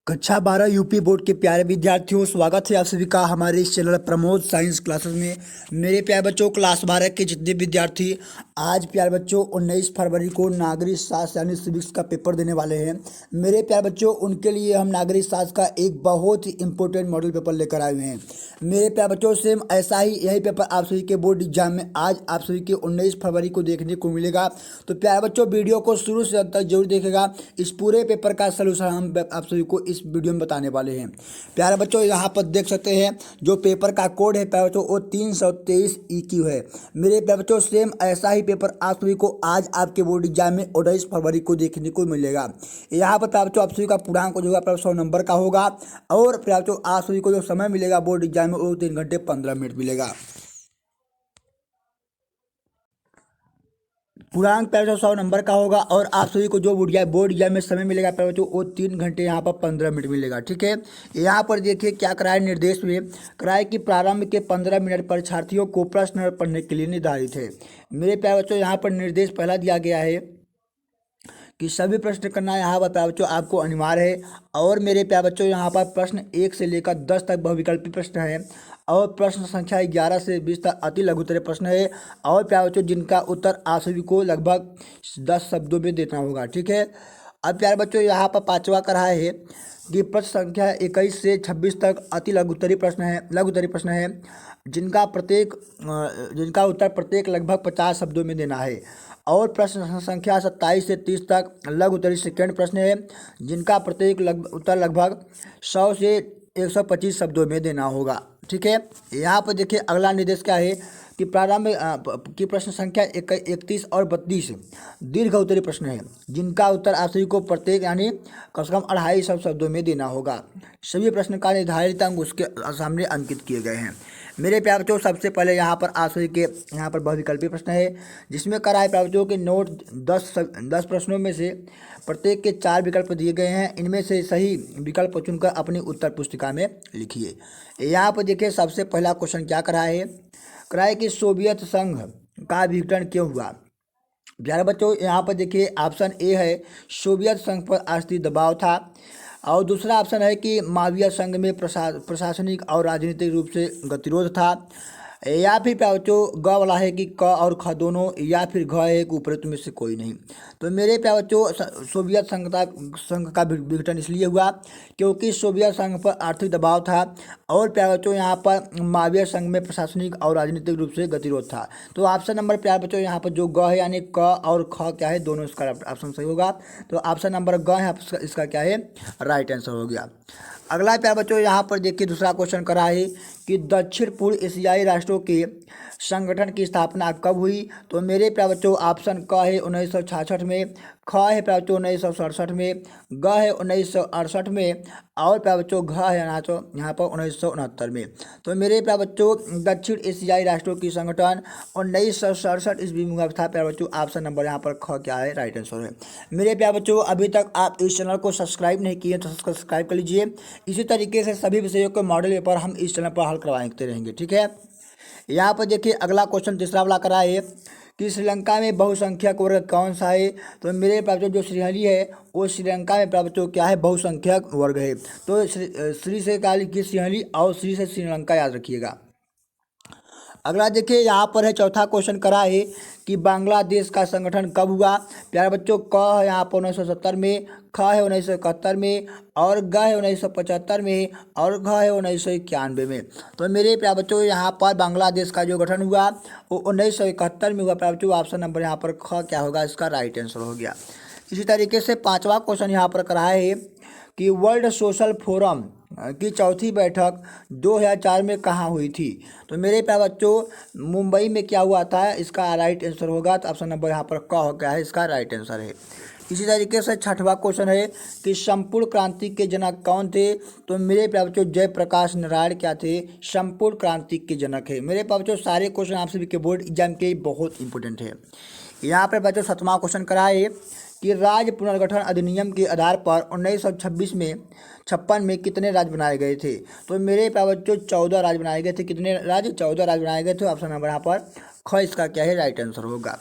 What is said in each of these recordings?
कक्षा 12 UP board के प्यारे विद्यार्थियों, स्वागत है आप सभी का हमारे इस चैनल प्रमोद साइंस क्लासेस में। मेरे प्यारे बच्चों, क्लास 12 के जितने विद्यार्थी आज प्यारे बच्चों 19 फरवरी को नागरिक शास्त्र यानी सिविक्स का पेपर देने वाले हैं, मेरे प्यारे बच्चों उनके लिए हम नागरिक शास्त्र का एक बहुत ही इंपॉर्टेंट मॉडल पेपर लेकर आए हुए हैं। मेरे प्यारे बच्चों, सेम ऐसा ही यही पेपर आप सभी के बोर्ड एग्जाम में आज आप सभी के 19 फरवरी को देखने को मिलेगा। तो प्यारे बच्चों, वीडियो को शुरू से अंत तक जरूर देखेगा। इस पूरे पेपर का सलूशन हम आप सभी को इस वीडियो में बताने वाले हैं। प्यारे बच्चों, यहाँ पर देख सकते हैं जो पेपर का कोड है प्यारे बच्चों वो 323 EQ है। मेरे प्यारे बच्चों, सेम ऐसा ही पेपर आप सभी को आज आपके बोर्ड एग्जाम में 19 फरवरी को देखने को मिलेगा। यहाँ पर प्यारे बच्चों आप सभी का पूर्णांक जो होगा 100 नंबर का होगा और प्यारे बच्चों आप सभी को जो समय मिलेगा बोर्ड एग्जाम में वो 3 घंटे 15 मिनट मिलेगा। पूर्णांक प्यारे बच्चों 100 नंबर का होगा और आप सभी को जो बोर्ड एग्जाम में समय मिलेगा प्यारे बच्चों वो 3 घंटे यहाँ पर 15 मिनट मिलेगा। ठीक है, यहाँ पर देखिए क्या कराए निर्देश में कराए कि प्रारंभ के 15 मिनट परीक्षार्थियों को प्रश्न पढ़ने के लिए निर्धारित है। मेरे प्यारे बच्चों, यहाँ पर निर्देश पहला दिया गया है कि सभी प्रश्न करना यहाँ पर प्यारे बच्चों आपको अनिवार्य है। और मेरे प्यारे बच्चों, यहाँ पर प्रश्न 1 से लेकर 10 तक बहुविकल्पी प्रश्न है और प्रश्न संख्या 11 से 20 तक अति लघुतरीय प्रश्न है और प्यारे बच्चों जिनका उत्तर आप सभी को लगभग 10 शब्दों में देना होगा। ठीक है, अब प्यारे बच्चों यहाँ पर पांचवा करा है कि प्रश्न संख्या 21 से 26 तक अति लघुतरीय प्रश्न है जिनका उत्तर प्रत्येक लगभग 50 शब्दों में देना है। और प्रश्न संख्या 27 से 30 तक लघु उत्तरीय सेकंड प्रश्न है जिनका प्रत्येक उत्तर लगभग 100 से 125 शब्दों में देना होगा। ठीक है, यहाँ पर देखिए अगला निर्देश क्या है कि प्रारंभ की प्रश्न संख्या 31 और 32 दीर्घ उत्तरीय प्रश्न है जिनका उत्तर आप सभी को प्रत्येक यानी कम से कम 250 शब्दों में देना होगा। सभी प्रश्न का निर्धारित अंक उसके सामने अंकित किए गए हैं। मेरे प्यारे बच्चों, सबसे पहले यहाँ पर आप सभी के यहाँ पर बहुविकल्पी प्रश्न है जिसमें करा है प्यारे बच्चों के नोट 10 प्रश्नों में से प्रत्येक के 4 विकल्प दिए गए हैं। इनमें से सही विकल्प चुनकर अपनी उत्तर पुस्तिका में लिखिए। यहाँ पर देखिए सबसे पहला क्वेश्चन क्या कराए कि सोवियत संघ का विघटन क्यों हुआ। प्यारे बच्चों, यहाँ पर देखिए ऑप्शन ए है सोवियत संघ पर आर्थिक दबाव था और दूसरा ऑप्शन है कि माविया संघ में प्रशासनिक और राजनीतिक रूप से गतिरोध था या फिर प्यारे बच्चों ग वाला है कि क और ख दोनों या फिर घ है कि ऊपर में से कोई नहीं। तो मेरे प्यारे बच्चों सोवियत संघ का विघटन इसलिए हुआ क्योंकि सोवियत संघ पर आर्थिक दबाव था और प्यारे बच्चों यहाँ पर माविया संघ में प्रशासनिक और राजनीतिक रूप से गतिरोध था। तो ऑप्शन नंबर प्यारे बच्चों यहाँ पर जो ग है यानी क और ख क्या है दोनों इसका ऑप्शन सही होगा। तो ऑप्शन नंबर ग है इसका क्या है राइट आंसर हो गया। अगला प्यारे बच्चों यहाँ पर देखिए दूसरा क्वेश्चन करा है कि दक्षिण पूर्व एशियाई राष्ट्रों के संगठन की स्थापना कब हुई। तो मेरे प्यारे बच्चों ऑप्शन क है 1966 में, ख है प्यारे बच्चों 1967 में, ग है 1968 में और प्यारे बच्चों घ है यहाँ पर 1969 में। तो मेरे प्यारे बच्चों दक्षिण एशियाई राष्ट्रों की संगठन 1967 ईस्वी में हुआ था। प्यारे बच्चों ऑप्शन नंबर यहाँ पर ख क्या है राइट आंसर है। मेरे प्यारे बच्चों, अभी तक आप इस चैनल को सब्सक्राइब नहीं किए तो सब्सक्राइब कर लीजिए। इसी तरीके से सभी विषयों के मॉडल पेपर हम इस चैनल पर हल करवाते रहेंगे। ठीक है, यहाँ पर देखिए अगला क्वेश्चन तीसरा वाला करा है कि श्रीलंका में बहुसंख्यक वर्ग कौन सा है। तो मेरे प्यारे जो श्रीहरि है वो श्रीलंका में प्यारे बच्चों क्या है बहुसंख्यक वर्ग है। तो श्री से क्या लिखिए श्रीहरि और श्री से श्रीलंका याद रखिएगा। अगला देखिए यहाँ पर है चौथा क्वेश्चन करा है कि बांग्लादेश का संगठन कब हुआ। प्यारे बच्चों क है यहाँ पर 1970 में, ख है 1971 में और ग है 1975 में और घ है 1991 में। तो मेरे प्यारे बच्चों यहाँ पर बांग्लादेश का जो गठन हुआ वो 1971 में हुआ। प्यारे बच्चों ऑप्शन नंबर यहाँ पर ख क्या होगा इसका राइट आंसर हो गया। इसी तरीके से पांचवा क्वेश्चन यहाँ पर करा है कि वर्ल्ड सोशल फोरम की चौथी बैठक 2004 में कहाँ हुई थी। तो मेरे प्यारे बच्चों मुंबई में क्या हुआ था इसका राइट आंसर होगा। तो ऑप्शन नंबर यहाँ पर क क्या है इसका राइट आंसर है। इसी तरीके से छठवां क्वेश्चन है कि संपूर्ण क्रांति के जनक कौन थे। तो मेरे प्यारे बच्चों जयप्रकाश नारायण क्या थे संपूर्ण क्रांति के जनक है। मेरे प्यारे बच्चों सारे क्वेश्चन आप सभी के बोर्ड एग्जाम के बहुत इंपॉर्टेंट है। यहाँ पर बच्चों सातवां क्वेश्चन करा है कि राज्य पुनर्गठन अधिनियम के आधार पर 1956 में कितने राज्य बनाए गए थे। तो मेरे प्यारे बच्चों 14 राज्य बनाए गए थे। कितने राज्य 14 राज्य बनाए गए थे। ऑप्शन नंबर यहाँ पर ख इसका क्या है राइट आंसर होगा।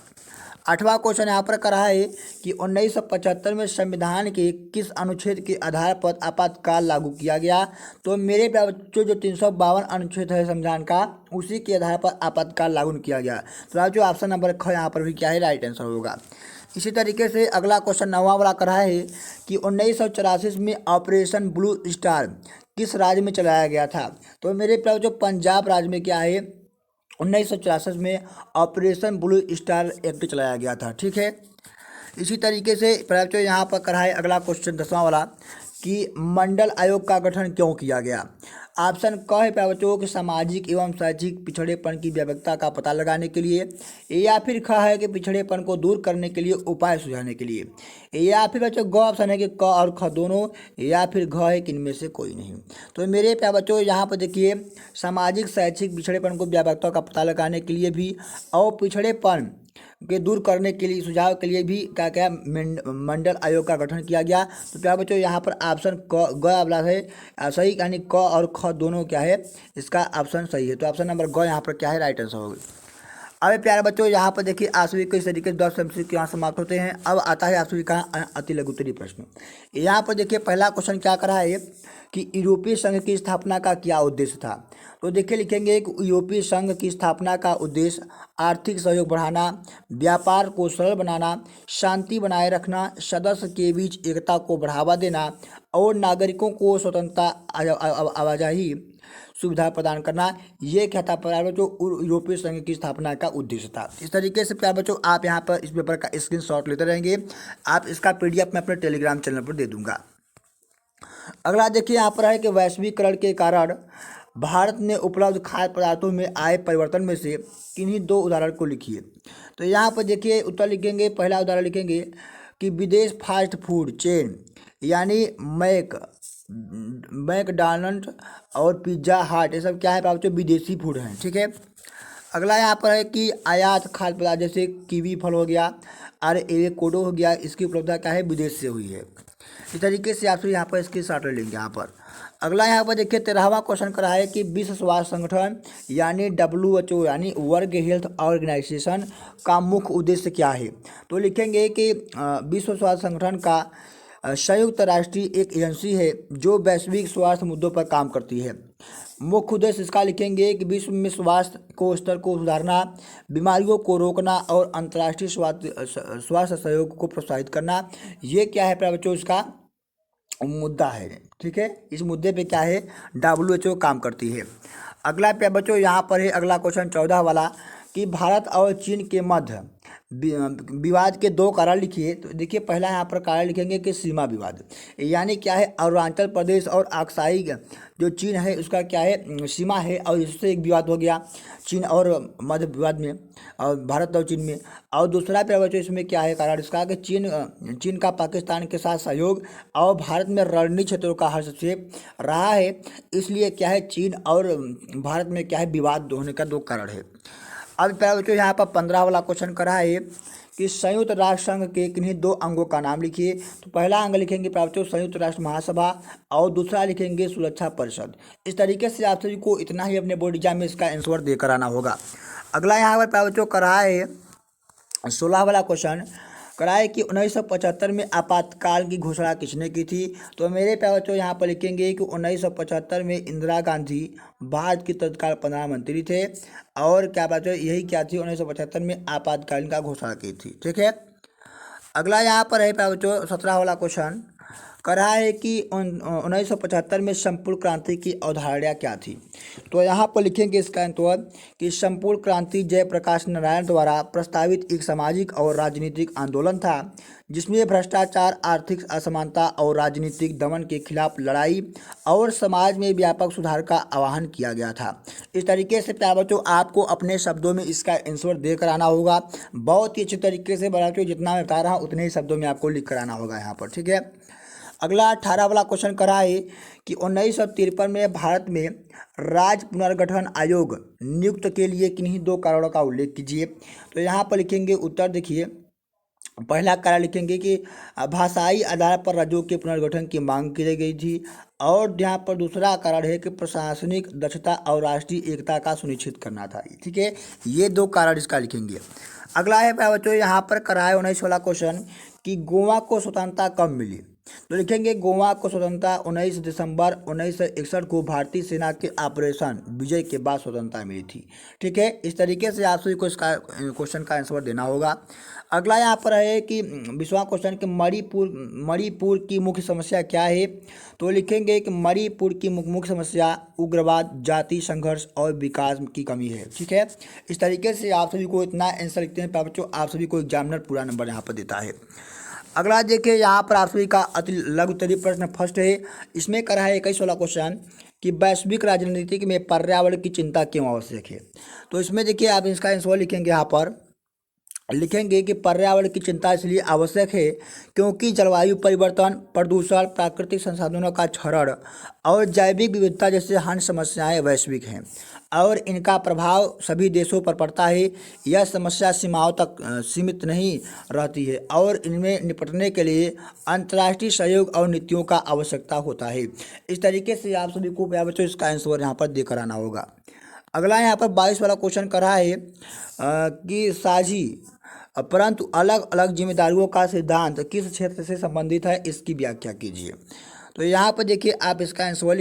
8वां क्वेश्चन यहाँ पर करा है कि 1975 में संविधान के किस अनुच्छेद के आधार पर आपातकाल लागू किया गया। तो मेरे प्यारे बच्चों जो 352 अनुच्छेद है संविधान का, उसी के आधार पर आपातकाल लागू किया गया। तो जो ऑप्शन नंबर ख यहाँ पर भी क्या है, राइट आंसर होगा। इसी तरीके से अगला क्वेश्चन 9वां वाला करा है कि 1984 में ऑपरेशन ब्लू स्टार किस राज्य में चलाया गया था। तो मेरे प्यारे जो पंजाब राज्य में क्या है, 1984 में ऑपरेशन ब्लू स्टार एक्ट चलाया गया था। ठीक है। इसी तरीके से प्राइवेट यहाँ पर करा है अगला क्वेश्चन 10वां वाला कि मंडल आयोग का गठन क्यों किया गया। ऑप्शन क है प्यारे बच्चों कि सामाजिक एवं शैक्षिक पिछड़ेपन की व्यापकता का पता लगाने के लिए, या फिर ख है कि पिछड़ेपन को दूर करने के लिए उपाय सुझाने के लिए, या फिर बच्चों ग ऑप्शन है कि क और ख दोनों, या फिर घ है कि इनमें से कोई नहीं। तो मेरे प्यारे बच्चों यहाँ पर देखिए सामाजिक शैक्षिक पिछड़ेपन को व्यापकता का पता लगाने के लिए भी और पिछड़ेपन के दूर करने के लिए सुझाव के लिए भी क्या क्या मंडल आयोग का गठन किया गया। तो क्या बच्चों यहाँ पर ऑप्शन क ग वाला है सही, यानी क और ख दोनों क्या है, इसका ऑप्शन सही है। तो ऑप्शन नंबर ग यहाँ पर क्या है, राइट आंसर होगा। अब प्यारे बच्चों यहाँ पर देखिए आठवीं के इस तरीके से 10 एमसीक्यू यहाँ समाप्त होते हैं। अब आता है आठवीं का अति लघु उत्तरीय प्रश्न। यहाँ पर देखिए पहला क्वेश्चन क्या करा है कि यूरोपीय संघ की स्थापना का क्या उद्देश्य था। तो देखिए लिखेंगे कि यूरोपीय संघ की स्थापना का उद्देश्य आर्थिक सहयोग बढ़ाना, व्यापार को सरल बनाना, शांति बनाए रखना, सदस्य के बीच एकता को बढ़ावा देना और नागरिकों को स्वतंत्रता आवाजाही सुविधा प्रदान करना। ये क्या था प्यारे बच्चों, यूरोपीय संघ की स्थापना का उद्देश्य था। इस तरीके से प्यारे बच्चों आप यहाँ पर इस पेपर का स्क्रीनशॉट लेते रहेंगे। आप इसका PDF मैं अपने टेलीग्राम चैनल पर दे दूंगा। अगला देखिए यहाँ पर है कि वैश्वीकरण के कारण भारत में उपलब्ध खाद्य पदार्थों में आए परिवर्तन में से किन्हीं 2 उदाहरण को लिखिए। तो यहाँ पर देखिए उत्तर लिखेंगे, पहला उदाहरण लिखेंगे कि विदेश फास्ट फूड चेन यानी मैकडॉनल्ड और पिज्ज़ा हट, ये सब क्या है बच्चों, विदेशी फूड हैं। ठीक है। अगला यहाँ पर है कि आयात खाद्य पदार्थ जैसे कीवी फल हो गया और एवोकाडो हो गया, इसकी उपलब्धता क्या है, विदेश से हुई है। इस तरीके से आप यहाँ पर इसकी शॉर्ट लेंगे। यहाँ पर अगला यहाँ पर देखिए 13वां क्वेश्चन करा है कि विश्व स्वास्थ्य संगठन यानी WHO यानी वर्ल्ड हेल्थ ऑर्गेनाइजेशन का मुख्य उद्देश्य क्या है। तो लिखेंगे कि विश्व स्वास्थ्य संगठन का संयुक्त राष्ट्रीय एक एजेंसी है जो वैश्विक स्वास्थ्य मुद्दों पर काम करती है। मुख्य उद्देश्य इसका लिखेंगे कि विश्व में स्वास्थ्य को स्तर को सुधारना, बीमारियों को रोकना और अंतर्राष्ट्रीय स्वास्थ्य सहयोग को प्रोत्साहित करना। ये क्या है प्यारे बच्चों, इसका मुद्दा है। ठीक है। इस मुद्दे पे क्या है, WHO काम करती है। अगला प्यारे बच्चों यहाँ पर है अगला क्वेश्चन 14 वाला कि भारत और चीन के मध्य विवाद के 2 कारण लिखिए। तो देखिए पहला यहाँ पर कारण लिखेंगे कि सीमा विवाद, यानी क्या है अरुणाचल प्रदेश और अक्साई जो चीन है उसका क्या है, सीमा है, और इससे एक विवाद हो गया चीन और मध्य विवाद में, और भारत और चीन में। और दूसरा बच्चों इसमें क्या है कारण इसका कि चीन का पाकिस्तान के साथ सहयोग और भारत में रणनीतिक क्षेत्रों का हस्तक्षेप रहा है, इसलिए क्या है चीन और भारत में क्या है विवाद होने का 2 कारण है। अब प्यारे बच्चों यहाँ पर 15 वाला क्वेश्चन करा है कि संयुक्त राष्ट्र संघ के किन्हीं 2 अंगों का नाम लिखिए। तो पहला अंग लिखेंगे प्यारे बच्चों संयुक्त राष्ट्र महासभा और दूसरा लिखेंगे सुरक्षा परिषद। इस तरीके से आप सभी को इतना ही अपने बोर्ड एग्जाम में इसका आंसर देकर आना होगा। अगला यहाँ पर प्यारे बच्चों करा है 16 वाला क्वेश्चन कराए कि 1975 में आपातकाल की घोषणा किसने की थी। तो मेरे प्यारे बच्चों यहाँ पर लिखेंगे कि 1975 में इंदिरा गांधी भारत की तत्काल प्रधानमंत्री थे, और क्या बात है यही क्या थी 1975 में आपातकालीन का घोषणा की थी। ठीक है। अगला यहाँ पर है प्यारे बच्चों 17 वाला क्वेश्चन करा है कि 1975 में संपूर्ण क्रांति की अवधारणा क्या थी। तो यहाँ पर लिखेंगे इसका आंसर कि संपूर्ण क्रांति जयप्रकाश नारायण द्वारा प्रस्तावित एक सामाजिक और राजनीतिक आंदोलन था जिसमें भ्रष्टाचार, आर्थिक असमानता और राजनीतिक दमन के खिलाफ लड़ाई और समाज में व्यापक सुधार का आह्वान किया गया था। इस तरीके से प्यारे बच्चों आपको अपने शब्दों में इसका आंसर देकर आना होगा। बहुत ही अच्छे तरीके से बच्चों जितना मैं बता रहा हूँ उतने ही शब्दों में आपको लिख कर आना होगा यहाँ पर। ठीक है। अगला 18 वाला क्वेश्चन करा है कि 1953 में भारत में राज्य पुनर्गठन आयोग नियुक्त के लिए किन्हीं 2 कारणों का उल्लेख कीजिए। तो यहाँ पर लिखेंगे उत्तर देखिए पहला कारण लिखेंगे कि भाषाई आधार पर राज्यों के पुनर्गठन की मांग की गई थी। और यहाँ पर दूसरा कारण है कि प्रशासनिक दक्षता और राष्ट्रीय एकता का सुनिश्चित करना था। ठीक है, ये दो कारण इसका लिखेंगे। अगला है बच्चों, यहाँ पर कराए 19 वाला क्वेश्चन कि गोवा को स्वतंत्रता कब मिली। तो लिखेंगे गोवा को स्वतंत्रता 19 दिसंबर 1961 को भारतीय सेना के ऑपरेशन विजय के बाद स्वतंत्रता मिली थी। ठीक है, इस तरीके से आप सभी को इसका क्वेश्चन का आंसर देना होगा। अगला यहाँ पर है कि 20वां क्वेश्चन कि मणिपुर की मुख्य समस्या क्या है। तो लिखेंगे कि मणिपुर की मुख्य समस्या उग्रवाद, जाति संघर्ष और विकास की कमी है। ठीक है, इस तरीके से आप सभी को इतना आंसर लिखते हैं बच्चों, आप सभी को एग्जामिनर पूरा नंबर यहाँ पर देता है। अगला देखिए, यहाँ पर आप सभी का अति लघु उत्तरीय प्रश्न फर्स्ट है। इसमें करा है 21 वाला क्वेश्चन कि वैश्विक राजनीति में पर्यावरण की चिंता क्यों आवश्यक है। तो इसमें देखिए आप इसका आंसर लिखेंगे, यहाँ पर लिखेंगे कि पर्यावरण की चिंता इसलिए आवश्यक है क्योंकि जलवायु परिवर्तन, प्रदूषण, प्राकृतिक संसाधनों का क्षरण और जैविक विविधता जैसे अन्य समस्याएं वैश्विक हैं और इनका प्रभाव सभी देशों पर पड़ता है। यह समस्या सीमाओं तक सीमित नहीं रहती है और इनमें निपटने के लिए अंतर्राष्ट्रीय सहयोग और नीतियों का आवश्यकता होता है। इस तरीके से आप सभी को बच्चों इसका आंसर यहाँ पर देकर आना होगा। अगला यहाँ पर 22 वाला क्वेश्चन कर रहा है कि साझी परंतु अलग अलग जिम्मेदारियों का सिद्धांत किस क्षेत्र से संबंधित है, इसकी व्याख्या कीजिए। तो यहाँ पर देखिए आप इसका आंसर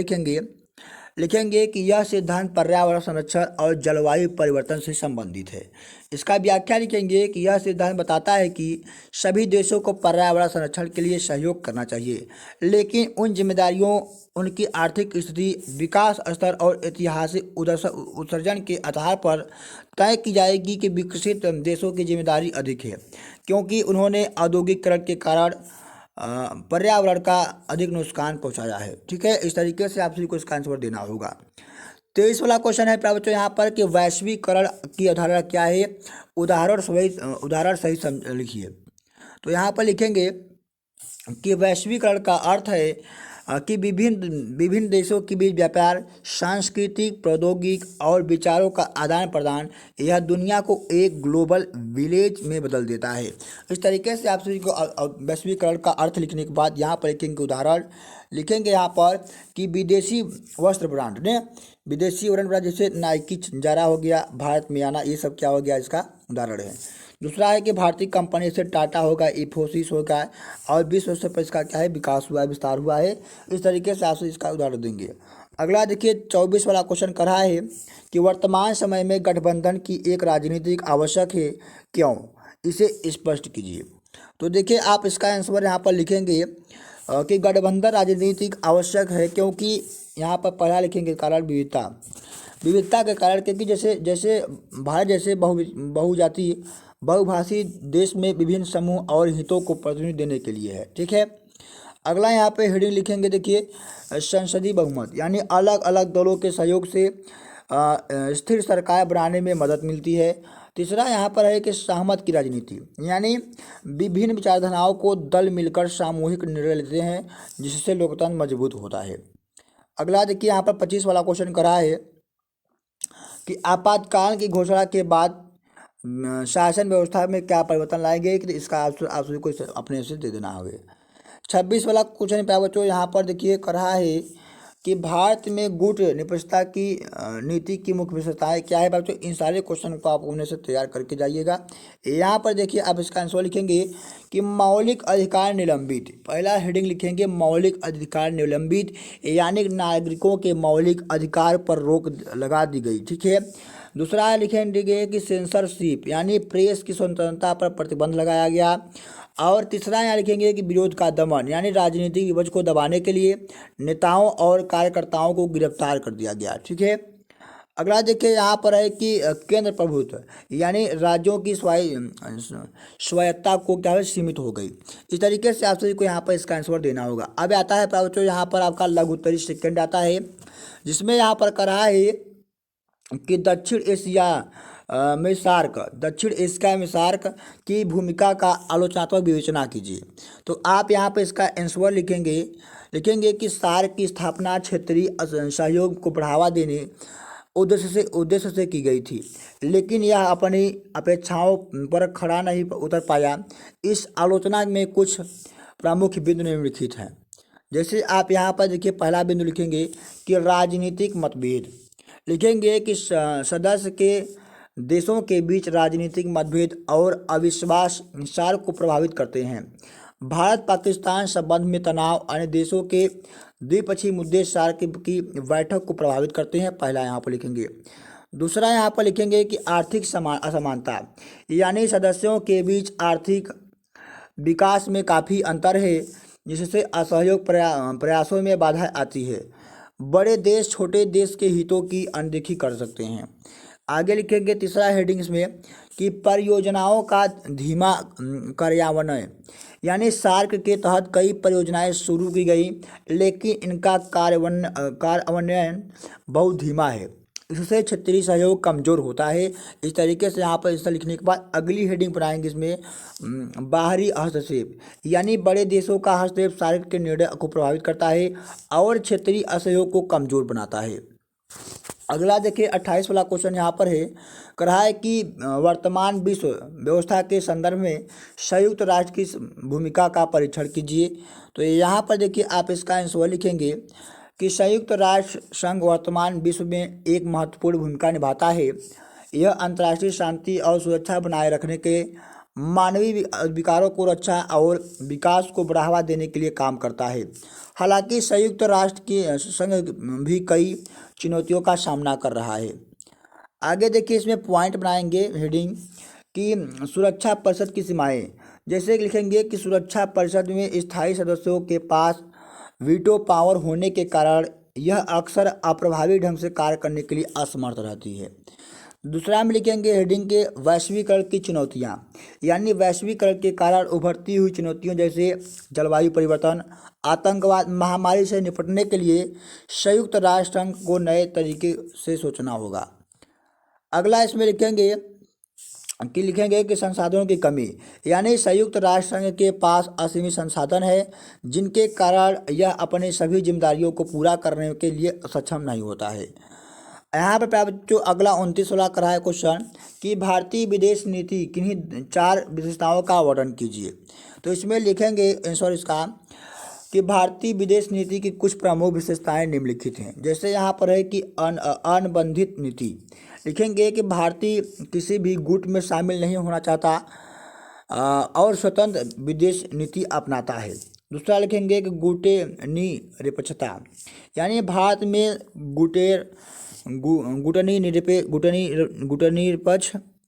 लिखेंगे कि यह सिद्धांत पर्यावरण संरक्षण और जलवायु परिवर्तन से संबंधित है। इसका व्याख्या लिखेंगे कि यह सिद्धांत बताता है कि सभी देशों को पर्यावरण संरक्षण के लिए सहयोग करना चाहिए, लेकिन उन जिम्मेदारियों, उनकी आर्थिक स्थिति, विकास स्तर और ऐतिहासिक उत्सर्जन के आधार पर तय की जाएगी कि विकसित देशों की जिम्मेदारी अधिक है क्योंकि उन्होंने औद्योगिकरण के कारण पर्यावरण का अधिक नुकसान पहुंचाया है। ठीक है, इस तरीके से आप सभी को इसका आंसर देना होगा। 23 वाला क्वेश्चन है बच्चों यहाँ पर कि वैश्वीकरण की अवधारणा क्या है, उदाहरण सही लिखिए। तो यहाँ पर लिखेंगे कि वैश्वीकरण का अर्थ है कि विभिन्न देशों के बीच व्यापार, सांस्कृतिक, प्रौद्योगिक और विचारों का आदान प्रदान यह दुनिया को एक ग्लोबल विलेज में बदल देता है। इस तरीके से आप सभी को वैश्वीकरण का अर्थ लिखने के बाद यहाँ पर लिखेंगे उदाहरण लिखेंगे यहाँ पर कि विदेशी वस्त्र ब्रांड ने विदेशी ब्रांड जैसे नाइकी, जारा हो गया, भारत में आना, ये सब क्या हो गया, इसका उदाहरण है। दूसरा है कि भारतीय कंपनी से टाटा होगा, इन्फोसिस होगा और विश्व स्तर पर इसका क्या है, विकास हुआ है, विस्तार हुआ है। इस तरीके से आप इसका उदाहरण देंगे। अगला देखिए 24 वाला क्वेश्चन कर रहा है कि वर्तमान समय में गठबंधन की एक राजनीतिक आवश्यक है, क्यों, इसे स्पष्ट कीजिए। तो देखिए आप इसका आंसर यहाँ पर लिखेंगे कि गठबंधन राजनीतिक आवश्यक है क्योंकि यहाँ पर पहला लिखेंगे कारण विविधता के कारण, क्योंकि जैसे भारत जैसे बहुजातीय बहुभाषी देश में विभिन्न समूह और हितों को प्रतिनिधि देने के लिए है। ठीक है, अगला यहाँ पे हेडिंग लिखेंगे, देखिए संसदीय बहुमत यानी अलग अलग दलों के सहयोग से स्थिर सरकार बनाने में मदद मिलती है। तीसरा यहाँ पर है कि सहमत की राजनीति यानी विभिन्न विचारधाराओं को दल मिलकर सामूहिक निर्णय लेते हैं जिससे लोकतंत्र मजबूत होता है। अगला देखिए यहाँ पर 25 वाला क्वेश्चन करा है कि आपातकाल की घोषणा के बाद शासन व्यवस्था में क्या परिवर्तन लाएंगे, कि इसका आप सभी को अपने से दे देना होगा। 26 वाला क्वेश्चन पे बच्चों यहाँ पर देखिए कर रहा है कि भारत में गुट निरपेक्षता की नीति की मुख्य विशेषताएं क्या है बच्चों। इन सारे क्वेश्चन को आप उन्हें से तैयार करके जाइएगा। यहाँ पर देखिए आप इसका आंसर लिखेंगे कि मौलिक अधिकार निलंबित, पहला हेडिंग लिखेंगे मौलिक अधिकार निलंबित यानी नागरिकों के मौलिक अधिकार पर रोक लगा दी गई। ठीक है, दूसरा लिखेंगे कि सेंसरशिप यानी प्रेस की स्वतंत्रता पर प्रतिबंध लगाया गया। और तीसरा यहाँ लिखेंगे कि विरोध का दमन यानी राजनीतिक विपक्ष को दबाने के लिए नेताओं और कार्यकर्ताओं को गिरफ्तार कर दिया गया। ठीक है, अगला देखिए यहाँ पर है कि केंद्र प्रभुत्व यानी राज्यों की स्वायत्ता को क्या है, सीमित हो गई। इस तरीके से आप सभी को यहाँ पर इसका आंसर देना होगा। अब आता है बच्चों यहाँ पर आपका लघु उत्तरीय सेकंड आता है जिसमें यहाँ पर कहा है कि दक्षिण एशिया में सार्क की भूमिका का आलोचनात्मक विवेचना कीजिए। तो आप यहाँ पे इसका आंसर लिखेंगे कि सार्क की स्थापना क्षेत्रीय सहयोग को बढ़ावा देने उद्देश्य से की गई थी, लेकिन यह अपनी अपेक्षाओं पर खरा नहीं उतर पाया। इस आलोचना में कुछ प्रमुख बिंदु निम्नलिखित हैं। जैसे आप यहाँ पर देखिए, पहला बिंदु लिखेंगे कि राजनीतिक मतभेद। लिखेंगे कि सदस्य के देशों के बीच राजनीतिक मतभेद और अविश्वास सार्क को प्रभावित करते हैं। भारत पाकिस्तान संबंध में तनाव अन्य देशों के द्विपक्षीय मुद्दे सार्क की बैठक को प्रभावित करते हैं। पहला यहाँ पर लिखेंगे। दूसरा यहाँ पर लिखेंगे कि आर्थिक असमानता, यानी सदस्यों के बीच आर्थिक विकास में काफ़ी अंतर है, जिससे असहयोग प्रयासों में बाधा आती है। बड़े देश छोटे देश के हितों की अनदेखी कर सकते हैं। आगे लिखेंगे तीसरा हेडिंग्स में कि परियोजनाओं का धीमा कार्यान्वयन, यानी सार्क के तहत कई परियोजनाएं शुरू की गई, लेकिन इनका कार्यान्वयन बहुत धीमा है। इससे क्षेत्रीय सहयोग कमज़ोर होता है। इस तरीके से यहाँ पर इसका लिखने के बाद अगली हेडिंग बनाएंगे इसमें बाहरी हस्तक्षेप, यानी बड़े देशों का हस्तक्षेप सार्क के निर्णय को प्रभावित करता है और क्षेत्रीय असहयोग को कमज़ोर बनाता है। अगला देखिए 28 वाला क्वेश्चन यहाँ पर है, कह रहा है कि वर्तमान विश्व व्यवस्था के संदर्भ में संयुक्त राष्ट्र की भूमिका का परीक्षण कीजिए। तो यहाँ पर देखिए आप इसका आंसर लिखेंगे कि संयुक्त राष्ट्र संघ वर्तमान विश्व में एक महत्वपूर्ण भूमिका निभाता है। यह अंतर्राष्ट्रीय शांति और सुरक्षा बनाए रखने के, मानवीय अधिकारों को रक्षा और विकास को बढ़ावा देने के लिए काम करता है। हालांकि संयुक्त राष्ट्र की संघ भी कई चुनौतियों का सामना कर रहा है। आगे देखिए इसमें पॉइंट बनाएंगे हेडिंग कि सुरक्षा परिषद की सीमाएं। जैसे लिखेंगे कि सुरक्षा परिषद में स्थायी सदस्यों के पास वीटो पावर होने के कारण यह अक्सर अप्रभावी ढंग से कार्य करने के लिए असमर्थ रहती है। दूसरा में लिखेंगे हेडिंग के वैश्वीकरण की चुनौतियां, यानी वैश्वीकरण के कारण उभरती हुई चुनौतियों जैसे जलवायु परिवर्तन, आतंकवाद, महामारी से निपटने के लिए संयुक्त राष्ट्र संघ को नए तरीके से सोचना होगा। अगला इसमें लिखेंगे कि संसाधनों की कमी, यानी संयुक्त राष्ट्र संघ के पास असीमित संसाधन है, जिनके कारण यह अपने सभी जिम्मेदारियों को पूरा करने के लिए सक्षम नहीं होता है। यहाँ पर जो अगला 29 वाला करा है क्वेश्चन कि भारतीय विदेश नीति किन्हीं 4 विशेषताओं का वर्णन कीजिए। तो इसमें लिखेंगे आंसर इसका कि भारतीय विदेश नीति की कुछ प्रमुख विशेषताएं निम्नलिखित हैं। जैसे यहाँ पर है कि अनबंधित नीति। लिखेंगे कि भारतीय किसी भी गुट में शामिल नहीं होना चाहता और स्वतंत्र विदेश नीति अपनाता है। दूसरा लिखेंगे कि गुटनिरपेक्षता, यानी भारत में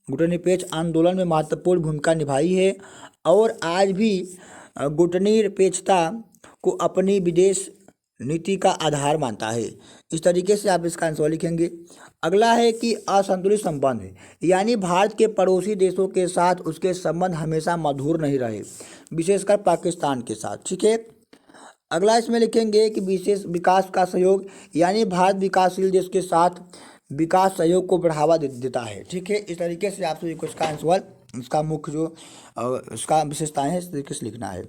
गुटनिरपेक्ष आंदोलन में महत्वपूर्ण भूमिका निभाई है और आज भी गुटनिरपेक्षता को अपनी विदेश नीति का आधार मानता है। इस तरीके से आप इसका आंसर लिखेंगे। अगला है कि असंतुलित संबंध, यानी भारत के पड़ोसी देशों के साथ उसके संबंध हमेशा मधुर नहीं रहे, विशेषकर पाकिस्तान के साथ। ठीक है। अगला इसमें लिखेंगे कि विशेष विकास का सहयोग, यानी भारत विकासशील देश के साथ विकास सहयोग को बढ़ावा देता है। ठीक है। इस तरीके से आपसे इसका आंसर, इसका मुख्य जो इसका विशेषताएं हैं इस तरीके से लिखना है।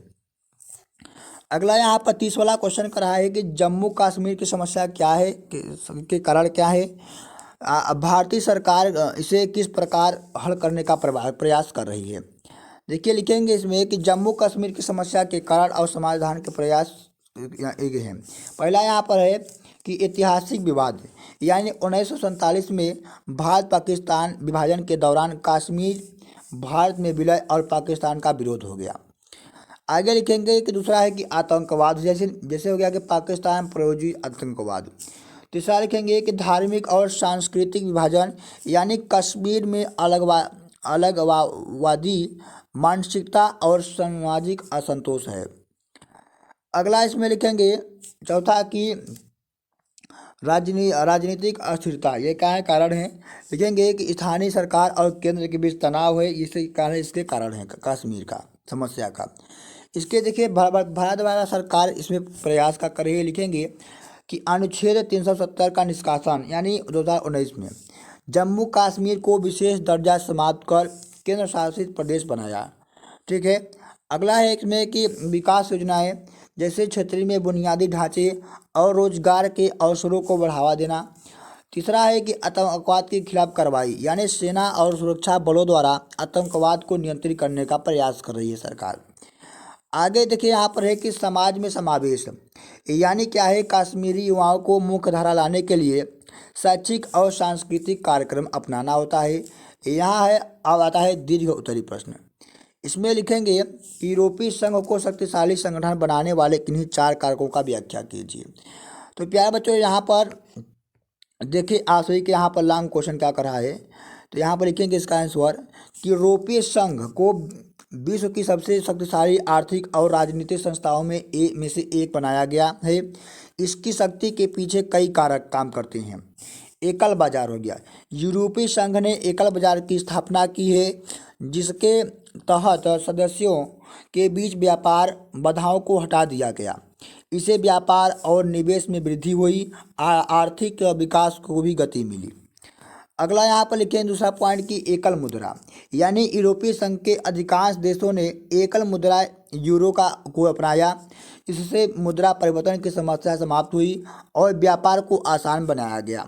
अगला यहाँ पर 30 वाला क्वेश्चन कर रहा है कि जम्मू कश्मीर की समस्या क्या है, के कारण क्या है, भारतीय सरकार इसे किस प्रकार हल करने का प्रयास कर रही है। देखिए लिखेंगे इसमें कि जम्मू कश्मीर की समस्या के कारण और समाधान के प्रयास एक हैं। पहला यहाँ पर है कि ऐतिहासिक विवाद, यानी 1947 में भारत पाकिस्तान विभाजन के दौरान कश्मीर भारत में विलय और पाकिस्तान का विरोध हो गया। आगे लिखेंगे कि दूसरा है कि आतंकवाद, जैसे हो गया कि पाकिस्तान प्रायोजित आतंकवाद। तीसरा लिखेंगे कि धार्मिक और सांस्कृतिक विभाजन, यानी कश्मीर में अलगवादी मानसिकता और सामाजिक असंतोष है। अगला इसमें लिखेंगे चौथा कि राजनीतिक अस्थिरता, ये क्या है कारण है। लिखेंगे कि स्थानीय सरकार और केंद्र के बीच तनाव है, इसके कारण है कश्मीर का समस्या का। इसके देखिए भारत सरकार इसमें प्रयास का कर रही है। लिखेंगे कि अनुच्छेद 370 का निष्कासन, यानी 2019 में जम्मू कश्मीर को विशेष दर्जा समाप्त कर केंद्र शासित प्रदेश बनाया। ठीक है। अगला है इसमें कि विकास योजनाएं, जैसे क्षेत्र में बुनियादी ढांचे और रोजगार के अवसरों को बढ़ावा देना। तीसरा है कि आतंकवाद के खिलाफ कार्रवाई, यानी सेना और सुरक्षा बलों द्वारा आतंकवाद को नियंत्रित करने का प्रयास कर रही है सरकार। आगे देखिए यहाँ पर है कि समाज में समावेश, यानी क्या है, कश्मीरी युवाओं को मुख्य धारा लाने के लिए शैक्षिक और सांस्कृतिक कार्यक्रम अपनाना होता है। यहाँ है, अब आता है दीर्घ उत्तरी प्रश्न। इसमें लिखेंगे यूरोपीय संघ को शक्तिशाली संगठन बनाने वाले किन्हीं 4 कारकों का व्याख्या कीजिए। तो प्यारे बच्चों यहाँ पर देखिए आशय के यहाँ पर लॉन्ग क्वेश्चन क्या कर रहा है, तो यहाँ पर लिखेंगे इसका आंसर कि यूरोपीय संघ को विश्व की सबसे शक्तिशाली आर्थिक और राजनीतिक संस्थाओं में से एक बनाया गया है। इसकी शक्ति के पीछे कई कारक काम करते हैं। एकल बाजार हो गया, यूरोपीय संघ ने एकल बाजार की स्थापना की है, जिसके तहत सदस्यों के बीच व्यापार बाधाओं को हटा दिया गया। इससे व्यापार और निवेश में वृद्धि हुई, आर्थिक विकास को भी गति मिली। अगला यहाँ पर लिखें दूसरा पॉइंट की एकल मुद्रा, यानी यूरोपीय संघ के अधिकांश देशों ने एकल मुद्रा यूरो को अपनाया। इससे मुद्रा परिवर्तन की समस्या समाप्त हुई और व्यापार को आसान बनाया गया।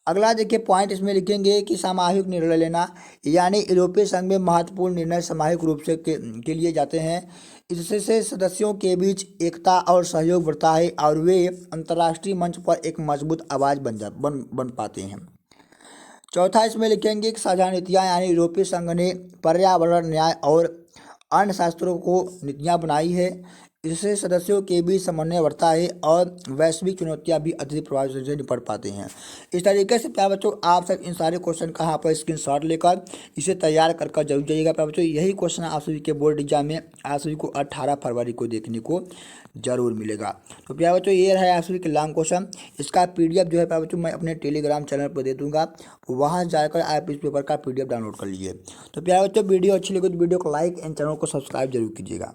अगला देखिए पॉइंट इसमें लिखेंगे कि सामूहिक निर्णय लेना, यानी यूरोपीय संघ में महत्वपूर्ण निर्णय सामूहिक रूप से के लिए जाते हैं। इससे सदस्यों के बीच एकता और सहयोग बढ़ता है और वे अंतर्राष्ट्रीय मंच पर एक मजबूत आवाज़ बन पाते हैं। चौथा इसमें लिखेंगे कि साझा नीतियाँ, यानी यूरोपीय संघ ने पर्यावरण, न्याय और अन्य शास्त्रों को नीतियाँ बनाई है। इससे सदस्यों के बीच समन्वय बढ़ता है और वैश्विक चुनौतियाँ भी अधिक प्रभावी से निपट पाते हैं। इस तरीके से प्यारे बच्चों आप सब इन सारे क्वेश्चन का यहाँ पर स्क्रीनशॉट लेकर इसे तैयार कर जरूर जाइएगा। प्यारे बच्चों यही क्वेश्चन आप सभी के बोर्ड एग्जाम में आप सभी को 18 फरवरी को देखने को जरूर मिलेगा। तो प्यारे बच्चों ये रहा आप सभी के लॉन्ग क्वेश्चन। इसका PDF जो है प्यारे बच्चों मैं अपने टेलीग्राम चैनल पर दे दूँगा, वहाँ जाकर आप इस पेपर का PDF डाउनलोड कर लीजिए। तो प्यारे बच्चों वीडियो अच्छी लगी तो वीडियो को लाइक एंड चैनल को सब्सक्राइब जरूर कीजिएगा।